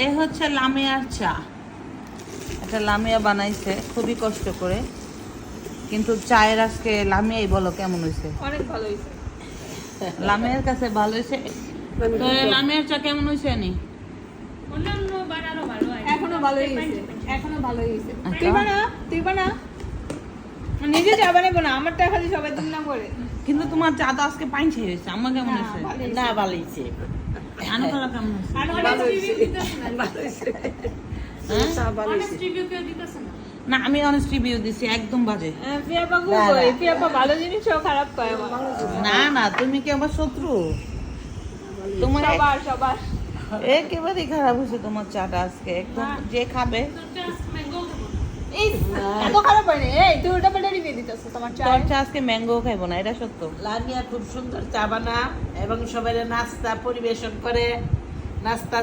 এ হচ্ছে লামিয়ার চা। এটা লামিয়া বানাইছে খুবই কষ্ট করে, কিন্তু চায়ের আজকে লামিয়াই বলো কেমন হয়েছে? অনেক ভালো হয়েছে। লামিয়ার কাছে ভালো হয়েছে। তো লামিয়ার চা কেমন হয়েছে নি? অন্যান্য বার আরো ভালো হয়। এখনো ভালোই হয়েছে, এখনো ভালোই হয়েছে। আচ্ছা। তুই বানা নিজে চা বানাবো না, আমারটা খালি সবাই দিন না করে। কিন্তু তোমার চা তো আজকে পাইন ছেড়ে হয়েছে। আমার কেমন হয়েছে? না ভালো হয়েছে। আনো খালা কেমন হয়েছে? আর ভালো অনেক হয়েছে। রিভিউ দিতেছ না। ভালো হয়েছে। হ্যাঁ? চা ভালো অনেক হয়েছে। রিভিউ কেউ দিতেছ না। না, আমি অনেস্ট রিভিউ দিছি, একদম বাজে। পিয়াপা না, না। কই? পিয়াপা ভালো জিনিসও খারাপ পায় আমার। না না, তুমি কি আমার শত্রু? তোমার সবার একেবারেই খারাপ হয়েছে তোমার চাটা আজকে, একদম। যে খাবে এই এত খারাপ হয় না। এই তুই ওটা পেটে রিভিউ দিতেছ তোমার চা। তোর চা আজকে ম্যাঙ্গো খাইবো না, এটা সত্য। লামিয়া খুব সুন্দর চা বানা এবং সবাই নাস্তা পরিবেশন করে, নাস্তা